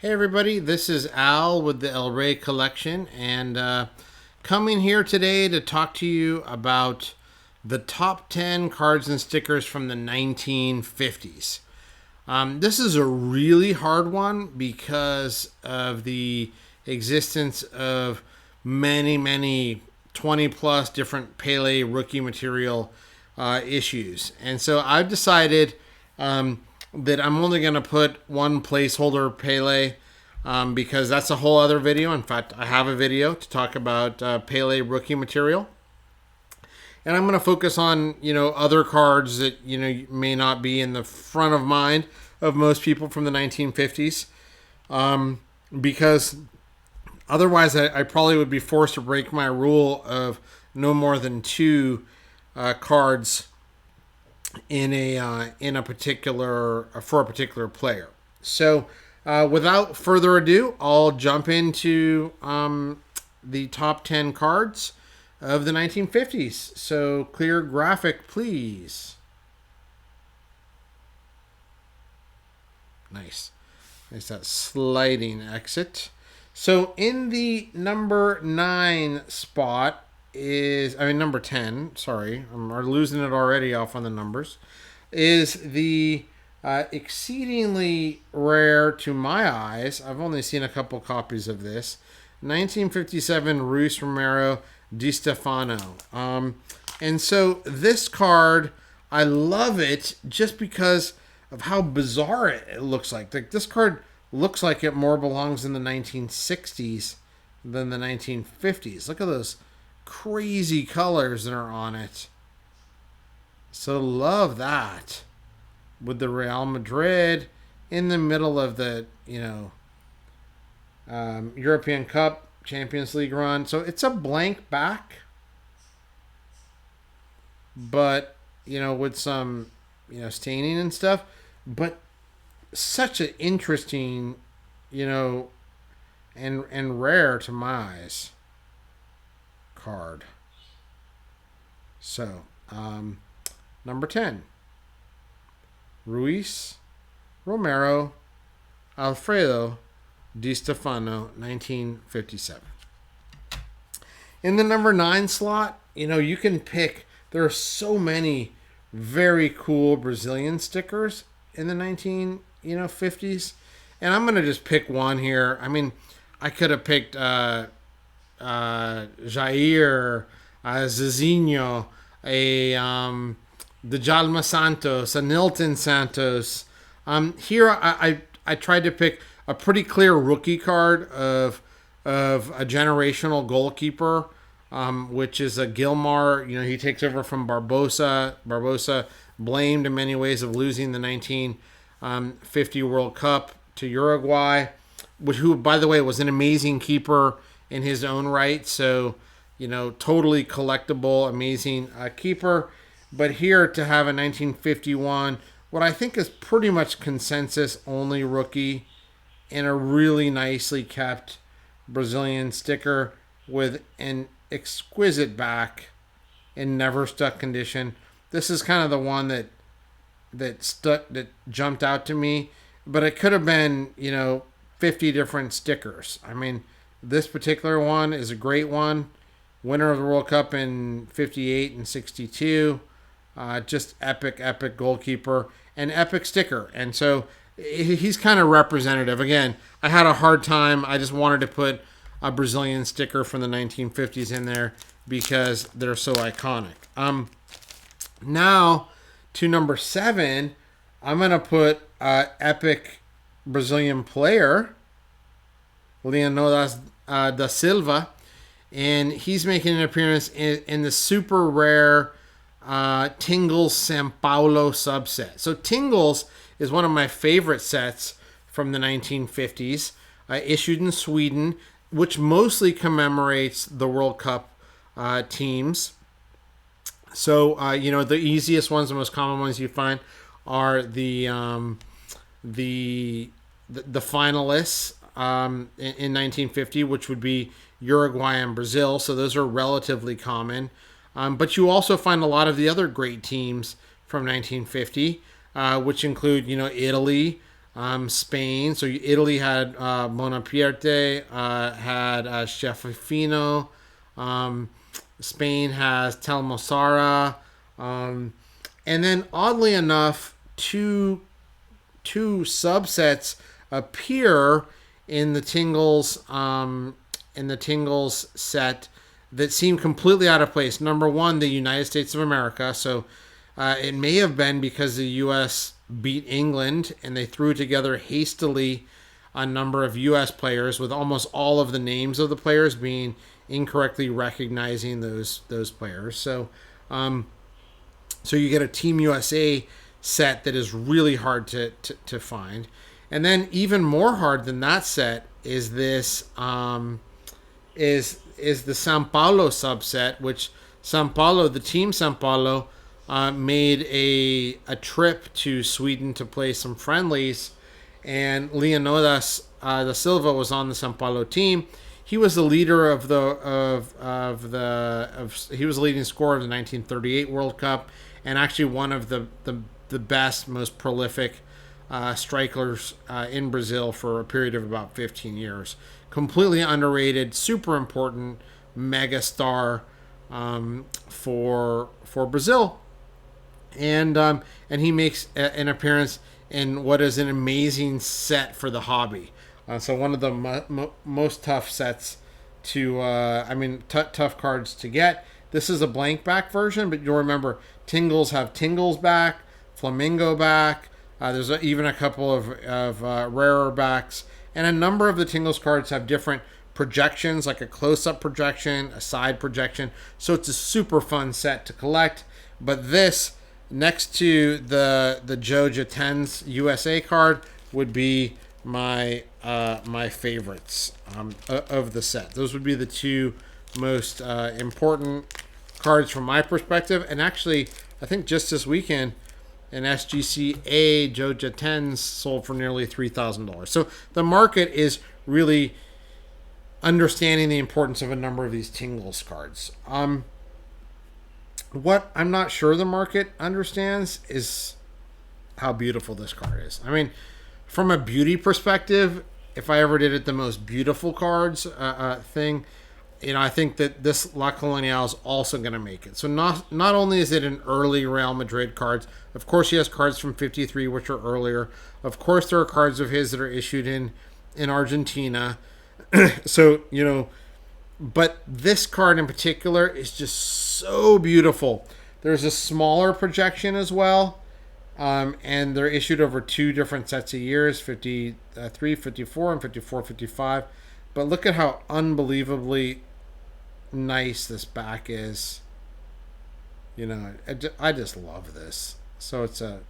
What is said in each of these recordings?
Hey everybody, this is Al with the El Rey collection, and coming here today to talk to you about the top 10 cards and stickers from the 1950s. This is a really hard one because of the existence of many 20 plus different Pele rookie material issues. And so I've decided that I'm only going to put one placeholder Pele because that's a whole other video. In fact, I have a video to talk about Pele rookie material. And I'm going to focus on, other cards that, may not be in the front of mind of most people from the 1950s. Because otherwise I probably would be forced to break my rule of no more than two cards in a particular for a particular player. So without further ado, I'll jump into the top 10 cards of the 1950s. So clear graphic, please. Nice that sliding exit. So in the number 9 spot number 10, sorry, I'm losing it already off on the numbers, is the exceedingly rare to my eyes, I've only seen a couple copies of this, 1957 Ruiz Romero Di Stefano. And so this card, I love it just because of how bizarre it looks like. This card looks like it more belongs in the 1960s than the 1950s. Look at those crazy colors that are on it. So love that. With the Real Madrid in the middle of the, European Cup, Champions League run. So it's a blank back. But, with some, staining and stuff. But such an interesting, and rare to my eyes card. So, number 10. Ruiz Romero Alfredo Di Stefano, 1957. In the number 9 slot, you can pick, there are so many very cool Brazilian stickers in the 1950s. And I'm going to just pick one here. I mean, I could have picked Jair, Zizinho, the Djalma Santos, a Nilton Santos. Here I tried to pick a pretty clear rookie card of a generational goalkeeper, which is a Gilmar. He takes over from Barbosa. Barbosa blamed in many ways of losing the 1950 World Cup to Uruguay, who, by the way, was an amazing keeper in his own right. So, totally collectible, amazing keeper. But here to have a 1951, what I think is pretty much consensus only rookie, and a really nicely kept Brazilian sticker with an exquisite back in never stuck condition. This is kind of the one that jumped out to me, but it could have been, 50 different stickers. I mean, this particular one is a great one. Winner of the World Cup in 58 and 62. Just epic goalkeeper and epic sticker. And so he's kind of representative. Again, I had a hard time. I just wanted to put a Brazilian sticker from the 1950s in there because they're so iconic. Now to number 7, I'm going to put epic Brazilian player, Leonardo da Silva. And he's making an appearance in the super rare Tingles São Paulo subset. So Tingles is one of my favorite sets from the 1950s, issued in Sweden, which mostly commemorates the World Cup teams. So, the easiest ones, the most common ones you find are the finalists in 1950, which would be Uruguay and Brazil. So those are relatively common. But you also find a lot of the other great teams from 1950, which include, Italy, Spain, so Italy had Bonapierte, had Stefano. Spain has Telmosara. And then, oddly enough, two subsets appear in the Tingles set that seem completely out of place. Number one, the United States of America. So it may have been because the U.S. beat England and they threw together hastily a number of U.S. players, with almost all of the names of the players being incorrectly recognizing those players. So you get a Team USA set that is really hard to find. And then even more hard than that set is this is the Sao Paulo subset, which the team Sao Paulo made a trip to Sweden to play some friendlies, and Leonidas da Silva was on the Sao Paulo team. He was the leader of he was the leading scorer of the 1938 World Cup, and actually one of the best, most prolific strikers in Brazil for a period of about 15 years. Completely underrated, super important, mega star for Brazil, and he makes an appearance in what is an amazing set for the hobby. So one of the most tough sets to, tough cards to get. This is a blank back version, but you'll remember Tingles have Tingles back, Flamingo back. There's even a couple of rarer backs. And a number of the Tingles cards have different projections, like a close-up projection, a side projection. So it's a super fun set to collect. But this, next to the Joja 10's USA card, would be my favorites of the set. Those would be the two most important cards from my perspective. And actually, I think just this weekend, an SGCA Joja 10s sold for nearly $3,000. So the market is really understanding the importance of a number of these Tingles cards. What I'm not sure the market understands is how beautiful this card is. I mean, from a beauty perspective, if I ever did it the most beautiful cards thing, I think that this La Colonial is also going to make it. So not only is it an early Real Madrid cards, of course he has cards from 53, which are earlier. Of course there are cards of his that are issued in Argentina. So, but this card in particular is just so beautiful. There's a smaller projection as well. And they're issued over two different sets of years, 53, 54, and 54, 55. But look at how unbelievably nice this back is. I just love this. So it's a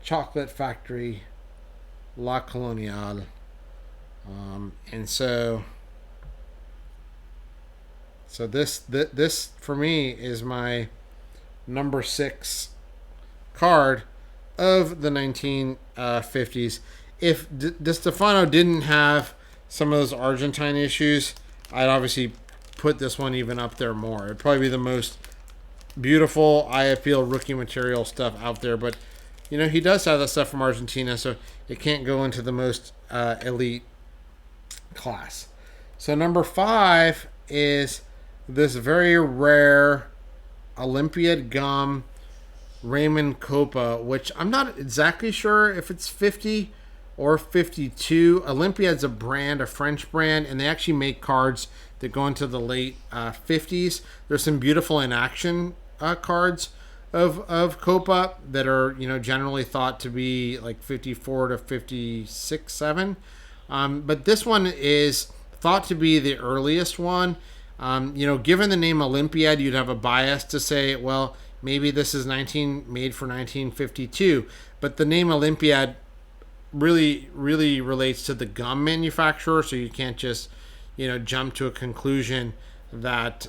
Chocolate Factory La Colonial. And so this for me is my number 6 card of the 1950s. If De Stefano didn't have some of those Argentine issues, I'd obviously put this one even up there more. It'd probably be the most beautiful eye appeal rookie material stuff out there. But he does have that stuff from Argentina, so it can't go into the most elite class. So number 5 is this very rare Olympiad gum Raymond Kopa, which I'm not exactly sure if it's 50 or 52. Olympiad's a French brand, and they actually make cards that go into the late 50s. There's some beautiful in action cards of Kopa that are generally thought to be like 54 to 56, 7. But this one is thought to be the earliest one. Given the name Olympiad, you'd have a bias to say, well, maybe this is made for 1952. But the name Olympiad really, really relates to the gum manufacturer, so you can't just, jump to a conclusion that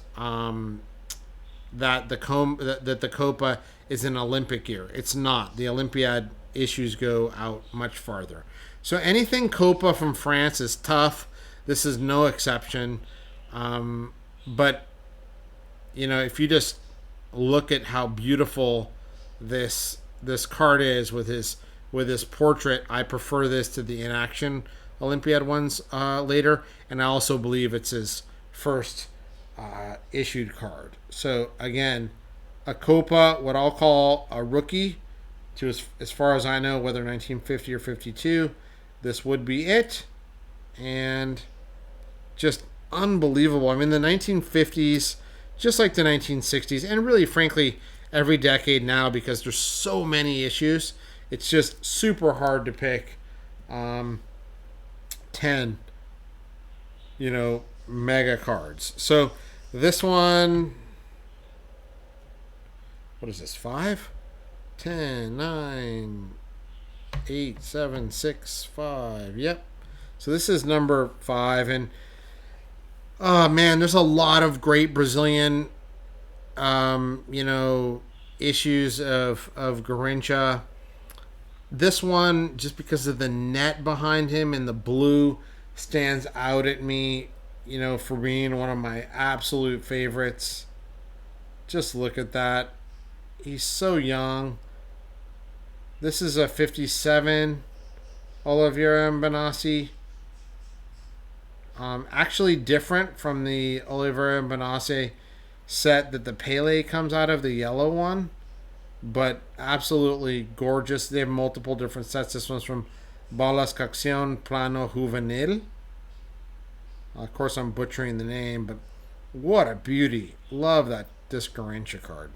that the Kopa is an Olympic year. It's not. The Olympiad issues go out much farther. So anything Kopa from France is tough. This is no exception. But if you just look at how beautiful this card is with his with his portrait. I prefer this to the in-action Olympiad ones later, and I also believe it's his first issued card. So again, a Kopa, what I'll call a rookie, to as far as I know, whether 1950 or 52, this would be it. And just unbelievable. I mean, the 1950s, just like the 1960s, and really, frankly, every decade now, because there's so many issues, it's just super hard to pick 10, mega cards. So this one, what is this, 5? 10, 9, 8, 7, 6, 5. Yep. So this is number 5. And, oh, man, there's a lot of great Brazilian, issues of Garrincha. This one, just because of the net behind him and the blue, stands out at me, for being one of my absolute favorites. Just look at that. He's so young. This is a 57 Oliveira and Benassi. Actually different from the Oliveira and Benassi set that the Pele comes out of, the yellow one. But absolutely gorgeous. They have multiple different sets. This one's from Balas Cacción Plano Juvenil. Of course, I'm butchering the name, but what a beauty. Love this Garrincha card.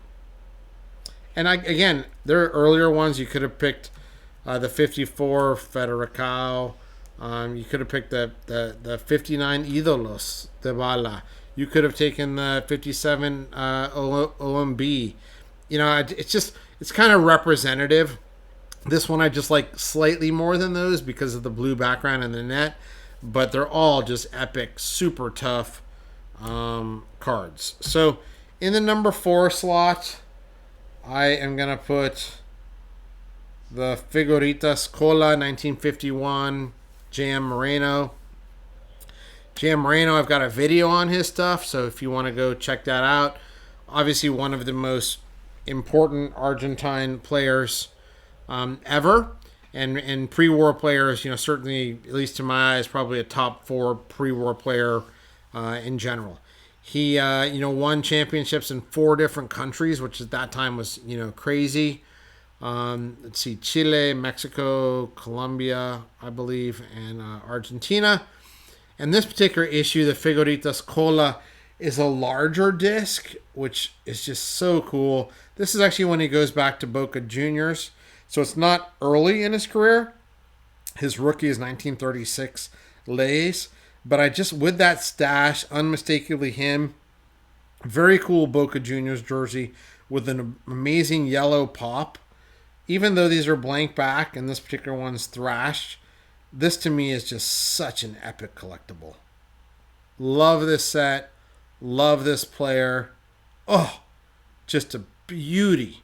And again, there are earlier ones. You could have picked the 54 Federicao. You could have picked the 59 Ídolos de Bala. You could have taken the 57 OMB. It's kind of representative. This one I just like slightly more than those because of the blue background and the net. But they're all just epic, super tough cards. So in the number 4 slot, I am going to put the Figuritas Cola 1951 JM Moreno. JM Moreno, I've got a video on his stuff, so if you want to go check that out. Obviously one of the most important Argentine players ever. And pre-war players, certainly, at least to my eyes, probably a top 4 pre-war player in general. He, won championships in 4 different countries, which at that time was, crazy. Let's see, Chile, Mexico, Colombia, I believe, and Argentina. And this particular issue, the Figuritas Cola, is a larger disc, which is just so cool. This is actually when he goes back to Boca Juniors. So it's not early in his career. His rookie is 1936 Lays. But with that stash, unmistakably him. Very cool Boca Juniors jersey with an amazing yellow pop. Even though these are blank back and this particular one's thrashed, this to me is just such an epic collectible. Love this set. Love this player. Oh, just a beauty.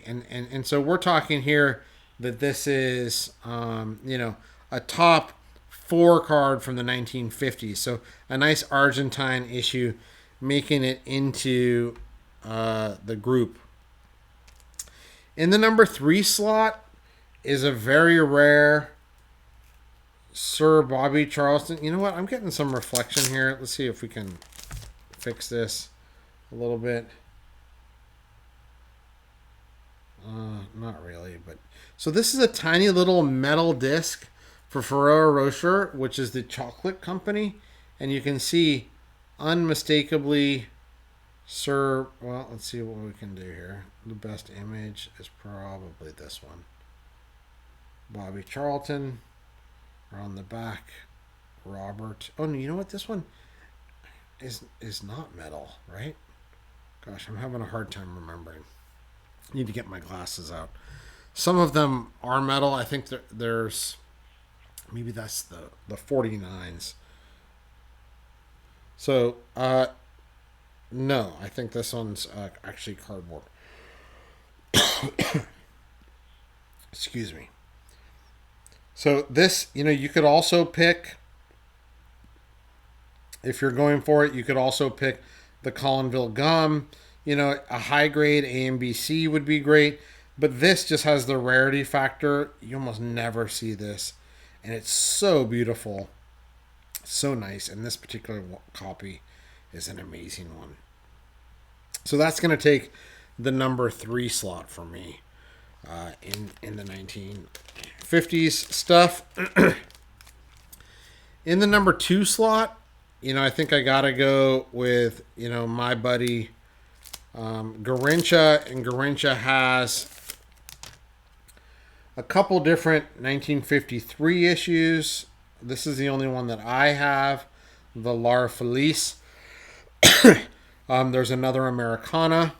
And so we're talking here that this is a top 4 card from the 1950s. So a nice Argentine issue making it into the group. In the number 3 slot is a very rare Sir Bobby Charlton. You know what? I'm getting some reflection here. Let's see if we can fix this a little bit. Not really, but so this is a tiny little metal disc for Ferrero Rocher, which is the chocolate company, and you can see unmistakably Sir. Well, let's see what we can do here. The best image is probably this one. Bobby Charlton, or on the back, Robert. Oh, no, you know what? This one is not metal, right? Gosh, I'm having a hard time remembering. Need to get my glasses out. Some of them are metal. I think there's maybe that's the 49s. So no, I think this one's actually cardboard. Excuse me. So this, you could also pick, if you're going for it, you could also pick the Colonville gum. A high grade A and B C would be great. But this just has the rarity factor. You almost never see this. And it's so beautiful. So nice. And this particular copy is an amazing one. So that's going to take the number 3 slot for me in the 1950s stuff. In the number 2 slot, I think I got to go with, my buddy Garrincha. And Garrincha has a couple different 1953 issues. This is the only one that I have, the Lar Felice. There's another Americana.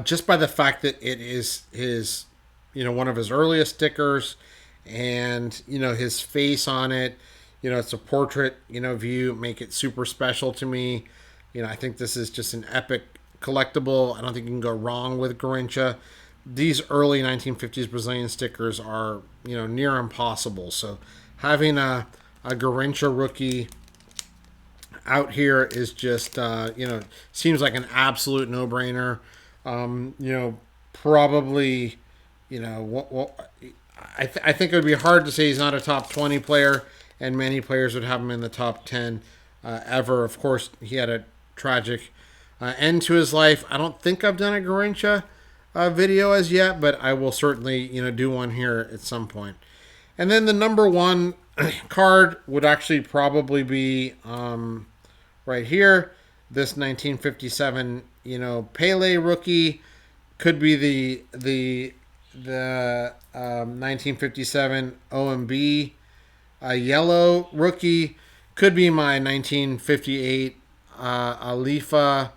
Just by the fact that it is his, one of his earliest stickers, and his face on it, it's a portrait, view, make it super special to me. I think this is just an epic collectible. I don't think you can go wrong with Garrincha. These early 1950s Brazilian stickers are, near impossible. So having a Garrincha rookie out here is just, seems like an absolute no-brainer. Probably, I think it would be hard to say he's not a top 20 player, and many players would have him in the top 10 ever. Of course, he had a tragic end to his life. I don't think I've done a Garrincha video as yet, but I will certainly, do one here at some point. And then the number 1 card would actually probably be right here. This 1957, Pele rookie. Could be the 1957 OMB yellow rookie. Could be my 1958 Alifa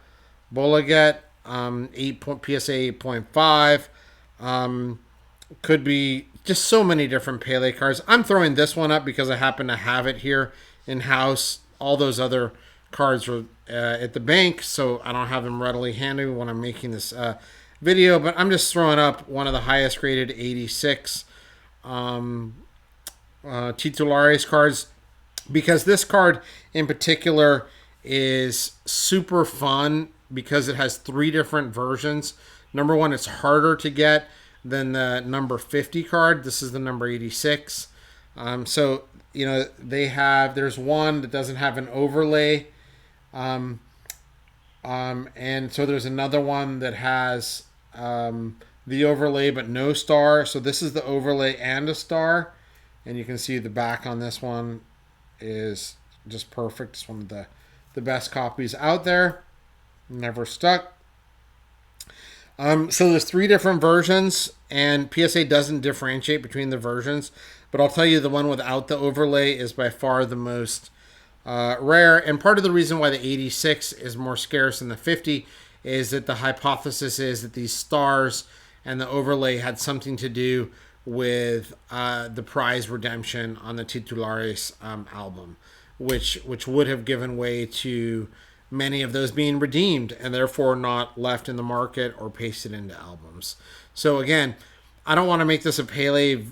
Bolaget, PSA 8.5. Could be just so many different Pele cards. I'm throwing this one up because I happen to have it here in house. All those other cards are at the bank, so I don't have them readily handy when I'm making this video. But I'm just throwing up one of the highest graded 86 Titulares cards, because this card in particular is super fun because it has 3 different versions. Number 1, it's harder to get than the number 50 card. This is the number 86. So, there's one that doesn't have an overlay. And so there's another one that has the overlay but no star. So this is the overlay and a star. And you can see the back on this one is just perfect. It's one of the best copies out there. Never stuck. So there's 3 different versions, and PSA doesn't differentiate between the versions. But I'll tell you, the one without the overlay is by far the most rare. And part of the reason why the 86 is more scarce than the 50 is that the hypothesis is that these stars and the overlay had something to do with the prize redemption on the Titulares album, which would have given way to many of those being redeemed and therefore not left in the market or pasted into albums. So again, I don't want to make this a Pele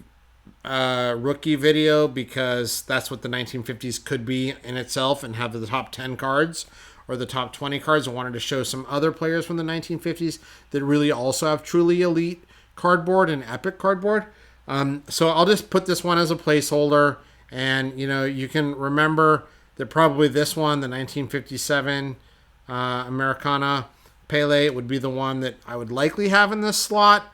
rookie video because that's what the 1950s could be in itself, and have the top 10 cards or the top 20 cards. I wanted to show some other players from the 1950s that really also have truly elite cardboard and epic cardboard. So I'll just put this one as a placeholder, and you can remember that probably this one, the 1957 Americana Pele, would be the one that I would likely have in this slot.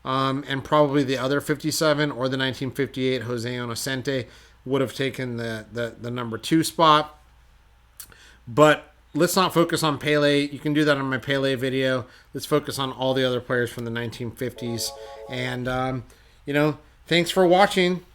And probably the other 57 or the 1958 Jose Inocente would have taken the number 2 spot. But let's not focus on Pele. You can do that on my Pele video. Let's focus on all the other players from the 1950s. And, thanks for watching.